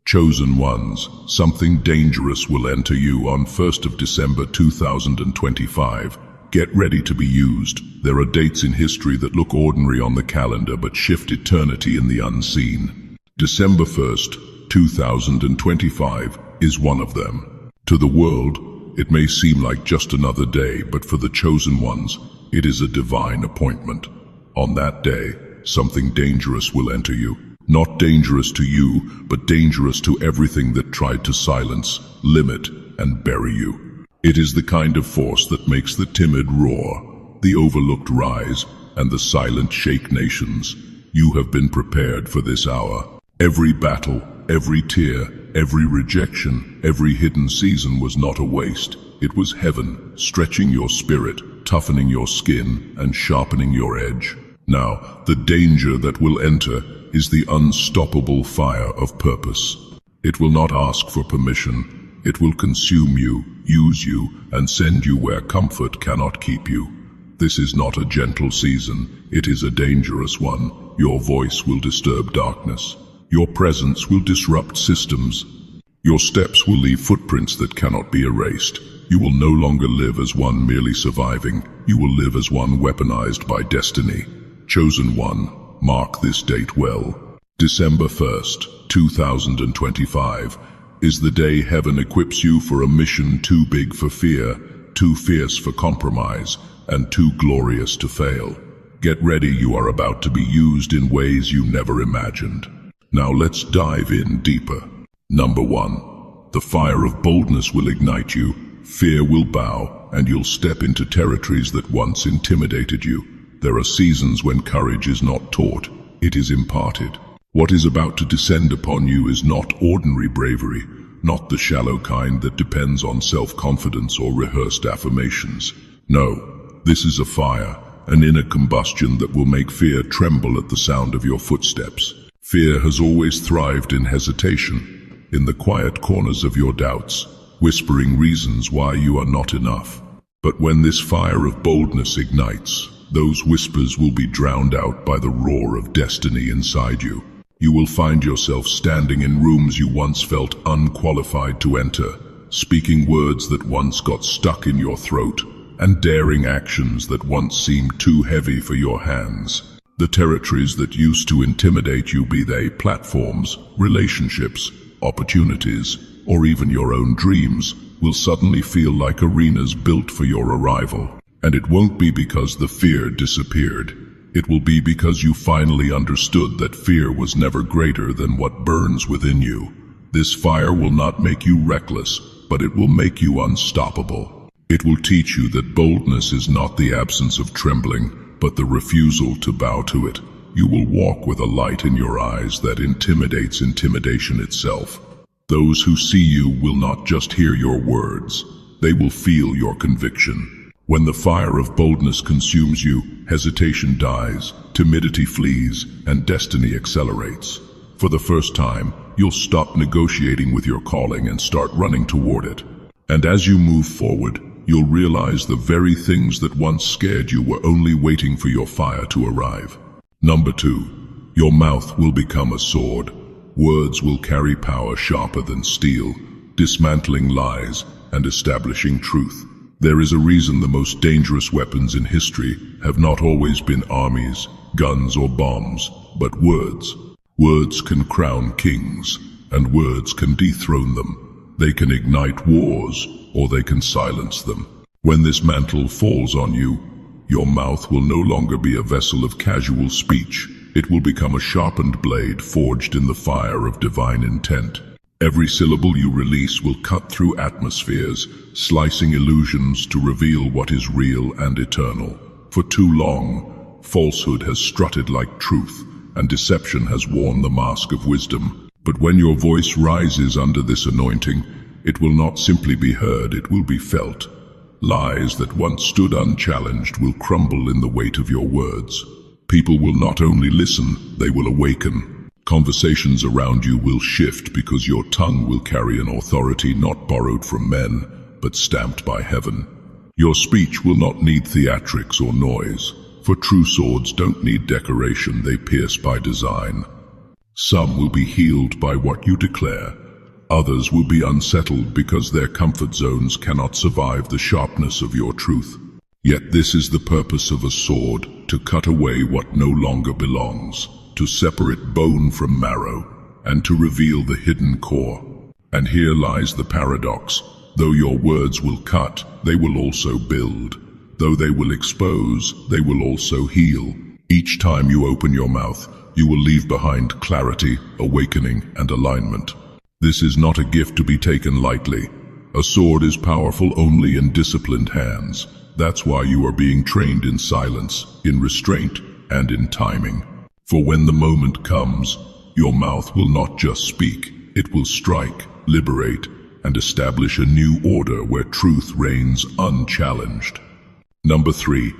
Chosen ones, something dangerous will enter you on 1st of December 2025. Get ready to be used. There are dates in history that look ordinary on the calendar but shift eternity in the unseen. December 1st, 2025 is one of them. To the world, it may seem like just another day, but for the chosen ones, it is a divine appointment. On that day, something dangerous will enter you. Not dangerous to you, but dangerous to everything that tried to silence, limit, and bury you. It is the kind of force that makes the timid roar, the overlooked rise, and the silent shake nations. You have been prepared for this hour. Every battle, every tear, every rejection, every hidden season was not a waste. It was heaven, stretching your spirit, toughening your skin, and sharpening your edge. Now, the danger that will enter is the unstoppable fire of purpose. It will not ask for permission. It will consume you, use you, and send you where comfort cannot keep you. This is not a gentle season. It is a dangerous one. Your voice will disturb darkness. Your presence will disrupt systems. Your steps will leave footprints that cannot be erased. You will no longer live as one merely surviving. You will live as one weaponized by destiny. Chosen one, mark this date well. December 1st, 2025 is the day heaven equips you for a mission too big for fear, too fierce for compromise, and too glorious to fail. Get ready, you are about to be used in ways you never imagined. Now let's dive in deeper. Number 1. The fire of boldness will ignite you. Fear will bow, and you'll step into territories that once intimidated you. There are seasons when courage is not taught, it is imparted. What is about to descend upon you is not ordinary bravery, not the shallow kind that depends on self-confidence or rehearsed affirmations. No, this is a fire, an inner combustion that will make fear tremble at the sound of your footsteps. Fear has always thrived in hesitation, in the quiet corners of your doubts, whispering reasons why you are not enough. But when this fire of boldness ignites, those whispers will be drowned out by the roar of destiny inside you. You will find yourself standing in rooms you once felt unqualified to enter, speaking words that once got stuck in your throat, and daring actions that once seemed too heavy for your hands. The territories that used to intimidate you, be they platforms, relationships, opportunities, or even your own dreams, will suddenly feel like arenas built for your arrival. And it won't be because the fear disappeared. It will be because you finally understood that fear was never greater than what burns within you. This fire will not make you reckless, but it will make you unstoppable. It will teach you that boldness is not the absence of trembling, but the refusal to bow to it. You will walk with a light in your eyes that intimidates intimidation itself. Those who see you will not just hear your words, they will feel your conviction. When the fire of boldness consumes you, hesitation dies, timidity flees, and destiny accelerates. For the first time, you'll stop negotiating with your calling and start running toward it. And as you move forward, you'll realize the very things that once scared you were only waiting for your fire to arrive. Number 2. Your mouth will become a sword. Words will carry power sharper than steel, dismantling lies and establishing truth. There is a reason the most dangerous weapons in history have not always been armies, guns, or bombs, but words. Words can crown kings, and words can dethrone them. They can ignite wars, or they can silence them. When this mantle falls on you, your mouth will no longer be a vessel of casual speech. It will become a sharpened blade forged in the fire of divine intent. Every syllable you release will cut through atmospheres, slicing illusions to reveal what is real and eternal. For too long, falsehood has strutted like truth, and deception has worn the mask of wisdom. But when your voice rises under this anointing, it will not simply be heard, it will be felt. Lies that once stood unchallenged will crumble in the weight of your words. People will not only listen, they will awaken. Conversations around you will shift because your tongue will carry an authority not borrowed from men, but stamped by heaven. Your speech will not need theatrics or noise, for true swords don't need decoration, they pierce by design. Some will be healed by what you declare. Others will be unsettled because their comfort zones cannot survive the sharpness of your truth. Yet this is the purpose of a sword, to cut away what no longer belongs, to separate bone from marrow, and to reveal the hidden core. And here lies the paradox. Though your words will cut, they will also build. Though they will expose, they will also heal. Each time you open your mouth, you will leave behind clarity, awakening, and alignment. This is not a gift to be taken lightly. A sword is powerful only in disciplined hands. That's why you are being trained in silence, in restraint, and in timing. For when the moment comes, your mouth will not just speak, it will strike, liberate, and establish a new order where truth reigns unchallenged. Number 3.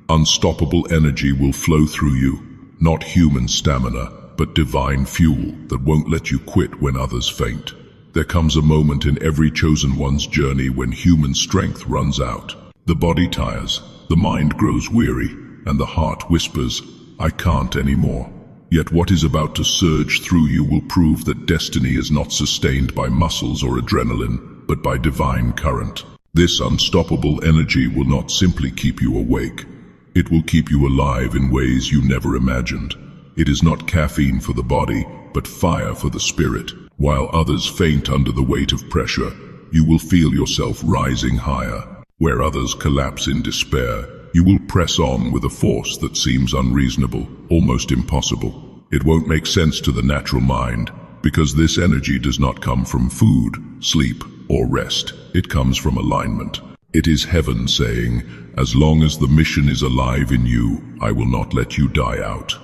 Unstoppable energy will flow through you, not human stamina, but divine fuel that won't let you quit when others faint. There comes a moment in every chosen one's journey when human strength runs out. The body tires, the mind grows weary, and the heart whispers, "I can't anymore." Yet what is about to surge through you will prove that destiny is not sustained by muscles or adrenaline, but by divine current. This unstoppable energy will not simply keep you awake. It will keep you alive in ways you never imagined. It is not caffeine for the body, but fire for the spirit. While others faint under the weight of pressure, you will feel yourself rising higher. Where others collapse in despair, you will press on with a force that seems unreasonable, almost impossible. It won't make sense to the natural mind, because this energy does not come from food, sleep, or rest. It comes from alignment. It is heaven saying, "As long as the mission is alive in you, I will not let you die out."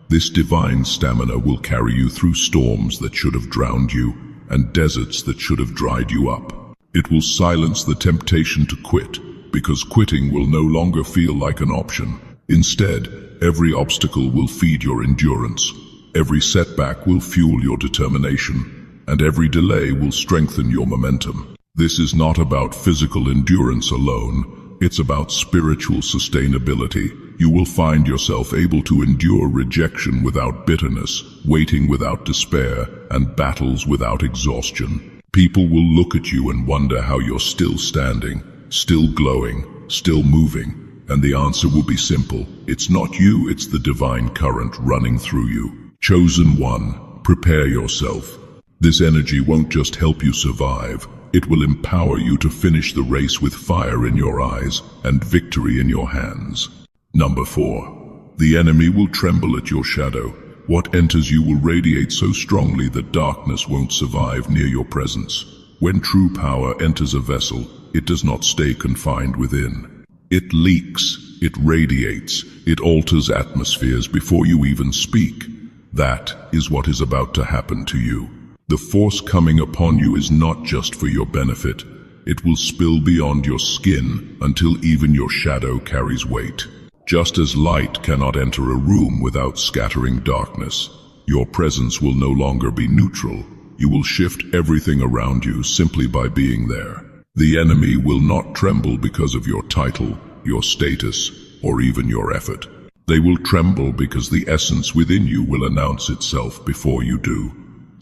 This divine stamina will carry you through storms that should have drowned you, and deserts that should have dried you up. It will silence the temptation to quit, because quitting will no longer feel like an option. Instead, every obstacle will feed your endurance, every setback will fuel your determination, and every delay will strengthen your momentum. This is not about physical endurance alone, it's about spiritual sustainability. You will find yourself able to endure rejection without bitterness, waiting without despair, and battles without exhaustion. People will look at you and wonder how you're still standing, still glowing, still moving, and the answer will be simple. It's not you, it's the divine current running through you. Chosen one, prepare yourself. This energy won't just help you survive, it will empower you to finish the race with fire in your eyes and victory in your hands. Number 4. The enemy will tremble at your shadow. What enters you will radiate so strongly that darkness won't survive near your presence. When true power enters a vessel, it does not stay confined within. It leaks, it radiates, it alters atmospheres before you even speak. That is what is about to happen to you. The force coming upon you is not just for your benefit. It will spill beyond your skin until even your shadow carries weight. Just as light cannot enter a room without scattering darkness, your presence will no longer be neutral. You will shift everything around you simply by being there. The enemy will not tremble because of your title, your status, or even your effort. They will tremble because the essence within you will announce itself before you do.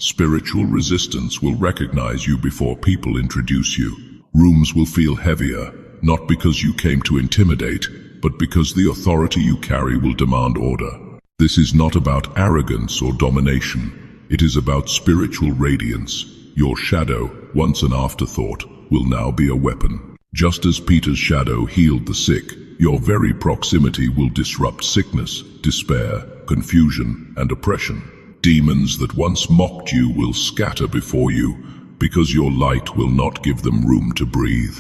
Spiritual resistance will recognize you before people introduce you. Rooms will feel heavier, not because you came to intimidate, but because the authority you carry will demand order. This is not about arrogance or domination. It is about spiritual radiance. Your shadow, once an afterthought, will now be a weapon. Just as Peter's shadow healed the sick, your very proximity will disrupt sickness, despair, confusion, and oppression. Demons that once mocked you will scatter before you, because your light will not give them room to breathe.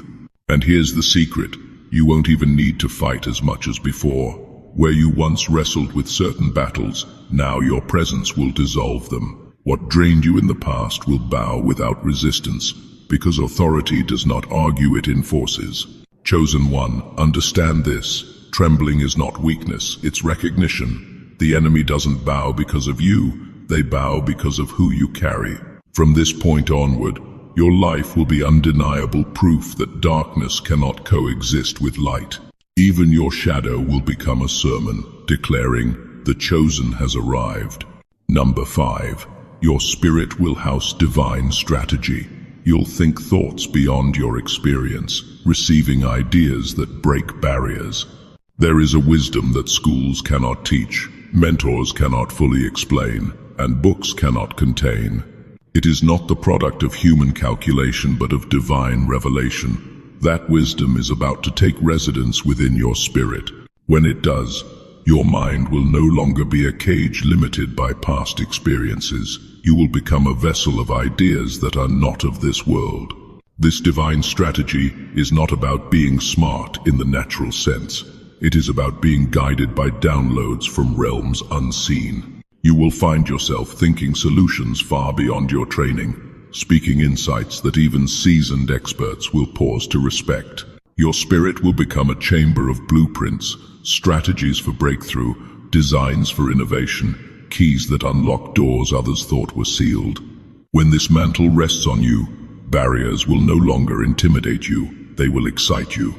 And here's the secret. You won't even need to fight as much as before. Where you once wrestled with certain battles, now your presence will dissolve them. What drained you in the past will bow without resistance, because authority does not argue, it enforces. Chosen one, understand this. Trembling is not weakness, it's recognition. The enemy doesn't bow because of you, they bow because of who you carry. From this point onward, your life will be undeniable proof that darkness cannot coexist with light. Even your shadow will become a sermon, declaring, "The chosen has arrived." Number 5. Your spirit will house divine strategy. You'll think thoughts beyond your experience, receiving ideas that break barriers. There is a wisdom that schools cannot teach, mentors cannot fully explain, and books cannot contain. It is not the product of human calculation but of divine revelation. That wisdom is about to take residence within your spirit. When it does, your mind will no longer be a cage limited by past experiences. You will become a vessel of ideas that are not of this world. This divine strategy is not about being smart in the natural sense. It is about being guided by downloads from realms unseen. You will find yourself thinking solutions far beyond your training, speaking insights that even seasoned experts will pause to respect. Your spirit will become a chamber of blueprints, strategies for breakthrough, designs for innovation, keys that unlock doors others thought were sealed. When this mantle rests on you, barriers will no longer intimidate you, they will excite you.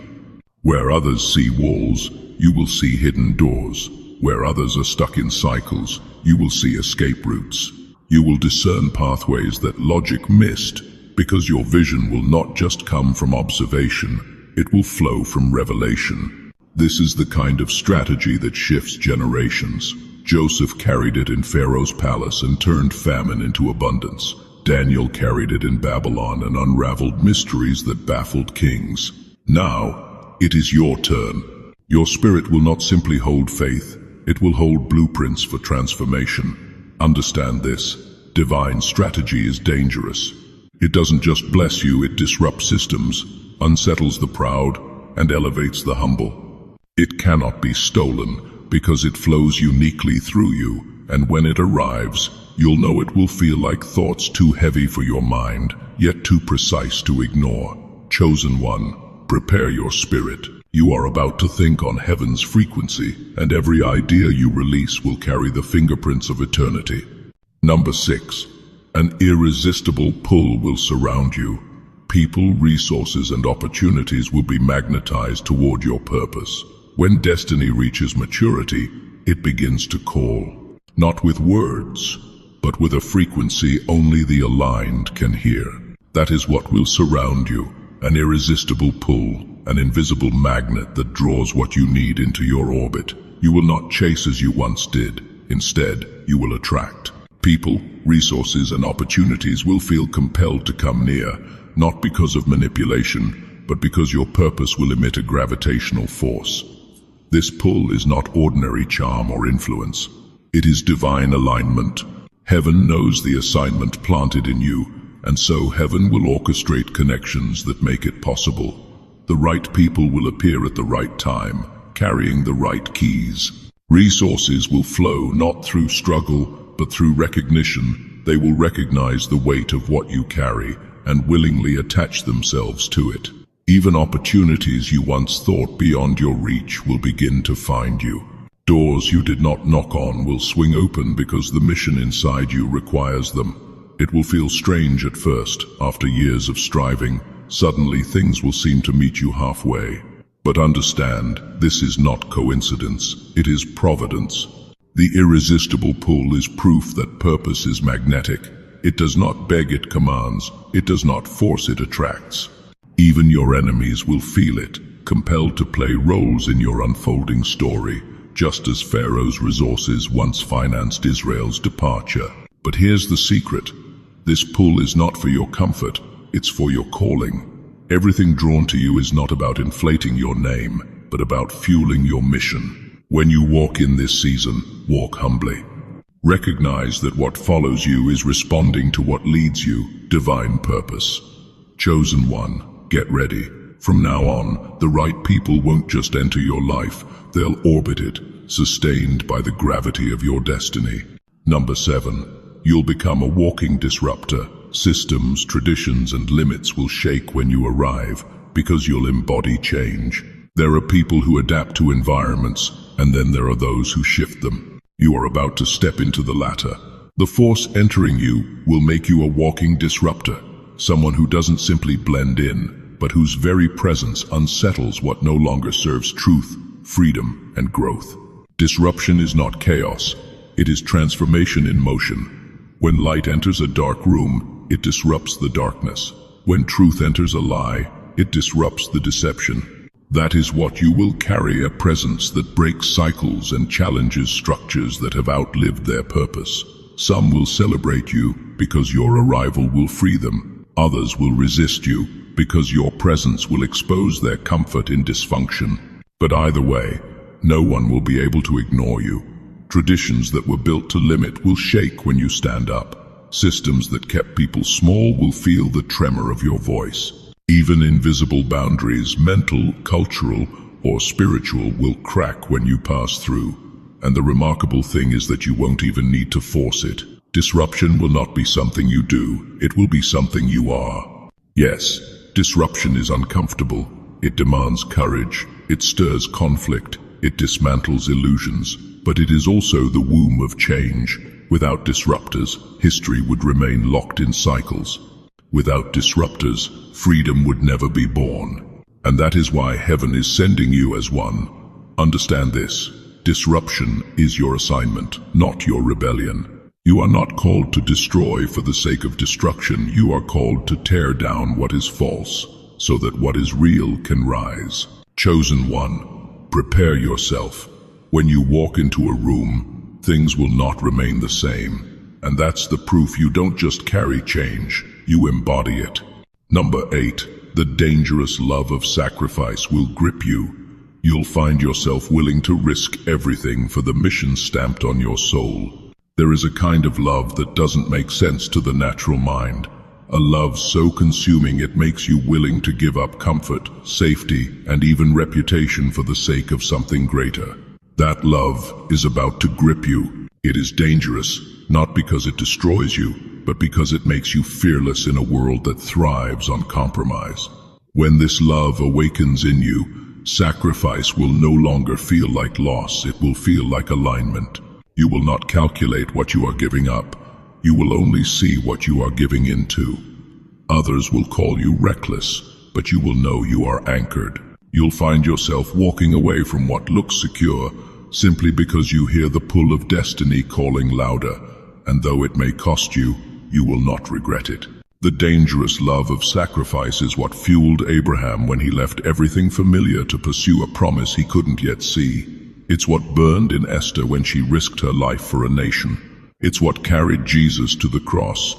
Where others see walls, you will see hidden doors. Where others are stuck in cycles, you will see escape routes. You will discern pathways that logic missed, because your vision will not just come from observation, it will flow from revelation. This is the kind of strategy that shifts generations. Joseph carried it in Pharaoh's palace and turned famine into abundance. Daniel carried it in Babylon and unraveled mysteries that baffled kings. Now, it is your turn. Your spirit will not simply hold faith, it will hold blueprints for transformation. Understand this: divine strategy is dangerous. It doesn't just bless you, it disrupts systems, unsettles the proud, and elevates the humble. It cannot be stolen because it flows uniquely through you, and when it arrives, you'll know it will feel like thoughts too heavy for your mind, yet too precise to ignore. Chosen one, prepare your spirit. You are about to think on heaven's frequency, and every idea you release will carry the fingerprints of eternity. Number 6. An irresistible pull will surround you. People, resources, and opportunities will be magnetized toward your purpose. When destiny reaches maturity, it begins to call, not with words, but with a frequency only the aligned can hear. That is what will surround you, an irresistible pull, an invisible magnet that draws what you need into your orbit. You will not chase as you once did. Instead, you will attract. People, resources, and opportunities will feel compelled to come near, not because of manipulation, but because your purpose will emit a gravitational force. This pull is not ordinary charm or influence. It is divine alignment. Heaven knows the assignment planted in you, and so heaven will orchestrate connections that make it possible. The right people will appear at the right time, carrying the right keys. Resources will flow not through struggle, but through recognition. They will recognize the weight of what you carry and willingly attach themselves to it. Even opportunities you once thought beyond your reach will begin to find you. Doors you did not knock on will swing open because the mission inside you requires them. It will feel strange at first. After years of striving, suddenly things will seem to meet you halfway. But understand, this is not coincidence, it is providence. The irresistible pull is proof that purpose is magnetic. It does not beg, it commands. It does not force, it attracts. Even your enemies will feel it, compelled to play roles in your unfolding story, just as Pharaoh's resources once financed Israel's departure. But here's the secret. This pull is not for your comfort, it's for your calling. Everything drawn to you is not about inflating your name, but about fueling your mission. When you walk in this season, walk humbly. Recognize that what follows you is responding to what leads you, divine purpose. Chosen one, get ready. From now on, the right people won't just enter your life, they'll orbit it, sustained by the gravity of your destiny. Number 7. You'll become a walking disruptor. Systems, traditions, and limits will shake when you arrive, because you'll embody change. There are people who adapt to environments, and then there are those who shift them. You are about to step into the latter. The force entering you will make you a walking disruptor, someone who doesn't simply blend in, but whose very presence unsettles what no longer serves truth, freedom, and growth. Disruption is not chaos, It is transformation in motion. When light enters a dark room, it disrupts the darkness. When truth enters a lie, it disrupts the deception. That is what you will carry, a presence that breaks cycles and challenges structures that have outlived their purpose. Some will celebrate you because your arrival will free them. Others will resist you because your presence will expose their comfort in dysfunction. But either way, no one will be able to ignore you. Traditions that were built to limit will shake when you stand up. Systems that kept people small will feel the tremor of your voice. Even invisible boundaries, mental, cultural, or spiritual, will crack when you pass through. And the remarkable thing is that you won't even need to force it. Disruption will not be something you do, it will be something you are. Yes, disruption is uncomfortable. It demands courage. It stirs conflict. It dismantles illusions. But it is also the womb of change. Without disruptors, history would remain locked in cycles. Without disruptors, freedom would never be born. And that is why heaven is sending you as one. Understand this. Disruption is your assignment, not your rebellion. You are not called to destroy for the sake of destruction. You are called to tear down what is false, so that what is real can rise. Chosen one, prepare yourself. When you walk into a room, things will not remain the same. And that's the proof you don't just carry change, you embody it. Number 8, the dangerous love of sacrifice will grip you. You'll find yourself willing to risk everything for the mission stamped on your soul. There is a kind of love that doesn't make sense to the natural mind. A love so consuming it makes you willing to give up comfort, safety, and even reputation for the sake of something greater. That love is about to grip you. It is dangerous, not because it destroys you, but because it makes you fearless in a world that thrives on compromise. When this love awakens in you, sacrifice will no longer feel like loss, it will feel like alignment. You will not calculate what you are giving up. You will only see what you are giving into. Others will call you reckless, but you will know you are anchored. You'll find yourself walking away from what looks secure, simply because you hear the pull of destiny calling louder, and though it may cost you, you will not regret it. The dangerous love of sacrifice is what fueled Abraham when he left everything familiar to pursue a promise he couldn't yet see. It's what burned in Esther when she risked her life for a nation. It's what carried Jesus to the cross.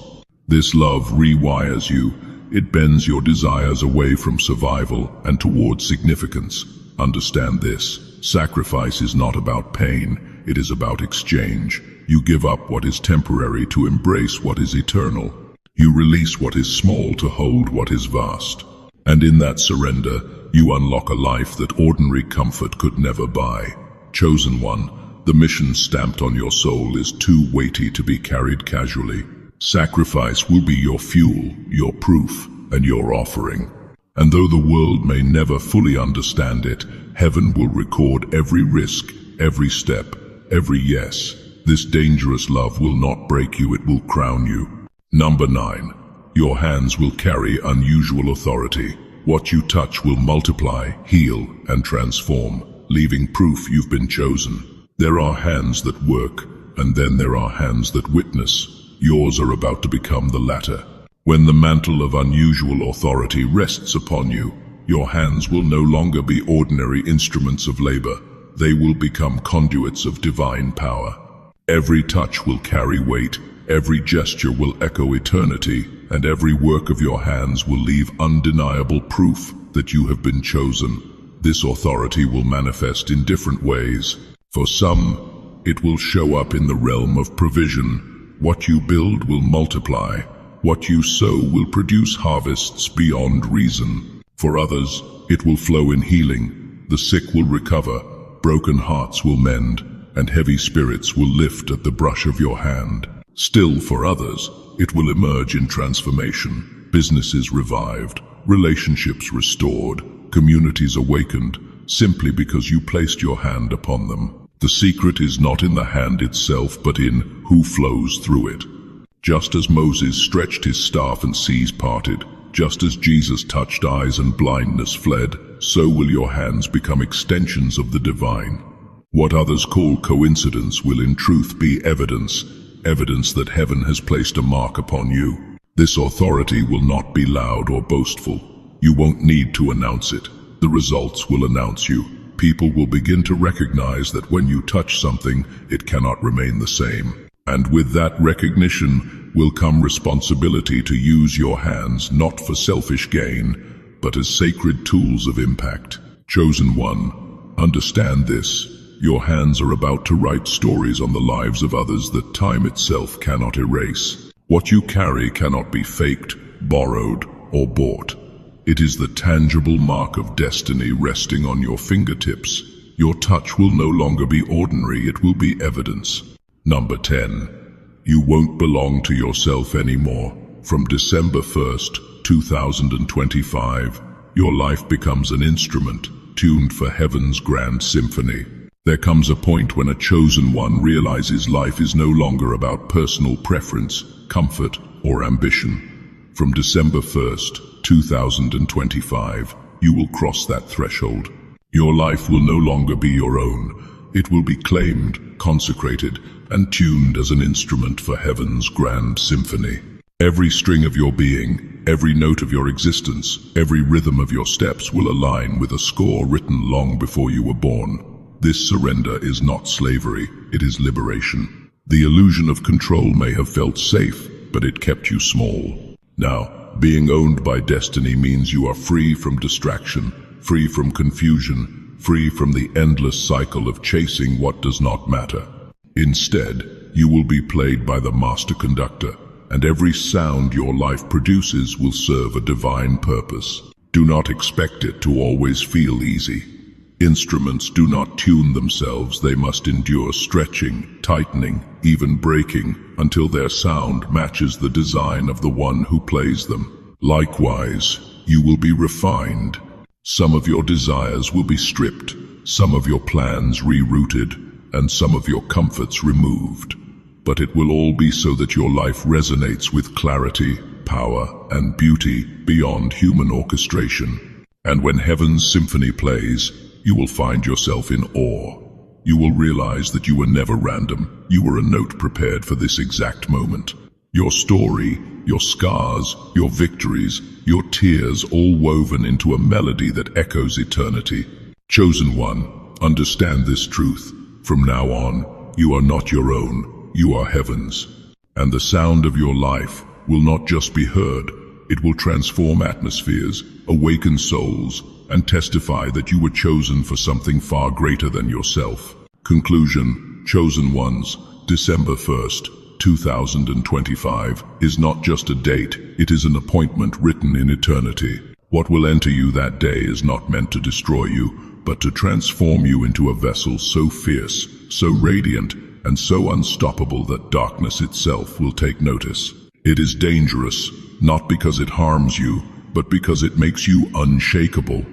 This love rewires you. It bends your desires away from survival and towards significance. Understand this. Sacrifice is not about pain. It is about exchange. You give up what is temporary to embrace what is eternal. You release what is small to hold what is vast. And in that surrender, you unlock a life that ordinary comfort could never buy. Chosen one, the mission stamped on your soul is too weighty to be carried casually. Sacrifice will be your fuel, your proof, and your offering. And though the world may never fully understand it, heaven will record every risk, every step, every yes. This dangerous love will not break you, it will crown you. Number 9, your hands will carry unusual authority. What you touch will multiply, heal, and transform, leaving proof you've been chosen. There are hands that work, and then there are hands that witness. Yours are about to become the latter. When the mantle of unusual authority rests upon you, your hands will no longer be ordinary instruments of labor. They will become conduits of divine power. Every touch will carry weight, every gesture will echo eternity, and every work of your hands will leave undeniable proof that you have been chosen. This authority will manifest in different ways. For some, it will show up in the realm of provision. What you build will multiply. What you sow will produce harvests beyond reason. For others, it will flow in healing. The sick will recover, broken hearts will mend, and heavy spirits will lift at the brush of your hand. Still, for others, it will emerge in transformation. Businesses revived, relationships restored, communities awakened, simply because you placed your hand upon them. The secret is not in the hand itself, but in who flows through it. Just as Moses stretched his staff and seas parted, just as Jesus touched eyes and blindness fled, so will your hands become extensions of the divine. What others call coincidence will in truth be evidence, evidence that heaven has placed a mark upon you. This authority will not be loud or boastful. You won't need to announce it. The results will announce you. People will begin to recognize that when you touch something, it cannot remain the same. And with that recognition will come responsibility to use your hands not for selfish gain, but as sacred tools of impact. Chosen one, understand this. Your hands are about to write stories on the lives of others that time itself cannot erase. What you carry cannot be faked, borrowed, or bought. It is the tangible mark of destiny resting on your fingertips. Your touch will no longer be ordinary, it will be evidence. Number 10. You won't belong to yourself anymore. From December 1st, 2025, your life becomes an instrument tuned for heaven's grand symphony. There comes a point when a chosen one realizes life is no longer about personal preference, comfort, or ambition. From December 1st, 2025, you will cross that threshold. Your life will no longer be your own. It will be claimed, consecrated, and tuned as an instrument for heaven's grand symphony. Every string of your being, every note of your existence, every rhythm of your steps will align with a score written long before you were born. This surrender is not slavery, it is liberation. The illusion of control may have felt safe, but it kept you small. Now, being owned by destiny means you are free from distraction, free from confusion, free from the endless cycle of chasing what does not matter. Instead, you will be played by the master conductor, and every sound your life produces will serve a divine purpose. Do not expect it to always feel easy. Instruments do not tune themselves, they must endure stretching, tightening, even breaking, until their sound matches the design of the one who plays them. Likewise, you will be refined. Some of your desires will be stripped, some of your plans rerouted, and some of your comforts removed. But it will all be so that your life resonates with clarity, power, and beauty beyond human orchestration. And when heaven's symphony plays, you will find yourself in awe. You will realize that you were never random. You were a note prepared for this exact moment. Your story, your scars, your victories, your tears, all woven into a melody that echoes eternity. Chosen one, understand this truth. From now on, you are not your own. You are heaven's. And the sound of your life will not just be heard. It will transform atmospheres, awaken souls, and testify that you were chosen for something far greater than yourself. Conclusion, chosen ones, December 1st, 2025 is not just a date, it is an appointment written in eternity. What will enter you that day is not meant to destroy you, but to transform you into a vessel so fierce, so radiant, and so unstoppable that darkness itself will take notice. It is dangerous, not because it harms you, but because it makes you unshakable.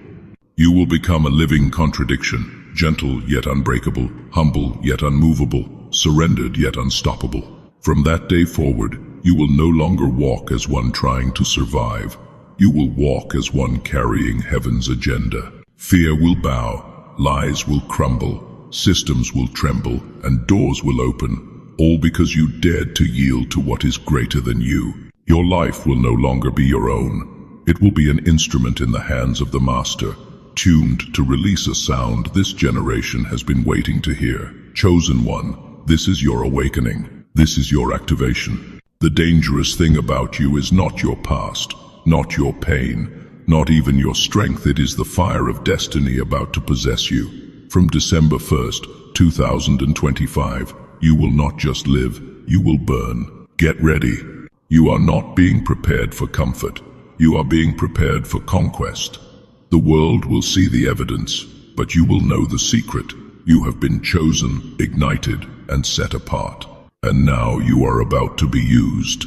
You will become a living contradiction, gentle yet unbreakable, humble yet unmovable, surrendered yet unstoppable. From that day forward, you will no longer walk as one trying to survive. You will walk as one carrying heaven's agenda. Fear will bow, lies will crumble, systems will tremble, and doors will open, all because you dared to yield to what is greater than you. Your life will no longer be your own. It will be an instrument in the hands of the Master, tuned to release a sound this generation has been waiting to hear. Chosen one, this is your awakening. This is your activation. The dangerous thing about you is not your past, not your pain, not even your strength. It is the fire of destiny about to possess you. From December 1st, 2025, you will not just live, you will burn. Get ready. You are not being prepared for comfort. You are being prepared for conquest. The world will see the evidence, but you will know the secret. You have been chosen, ignited, and set apart. And now you are about to be used.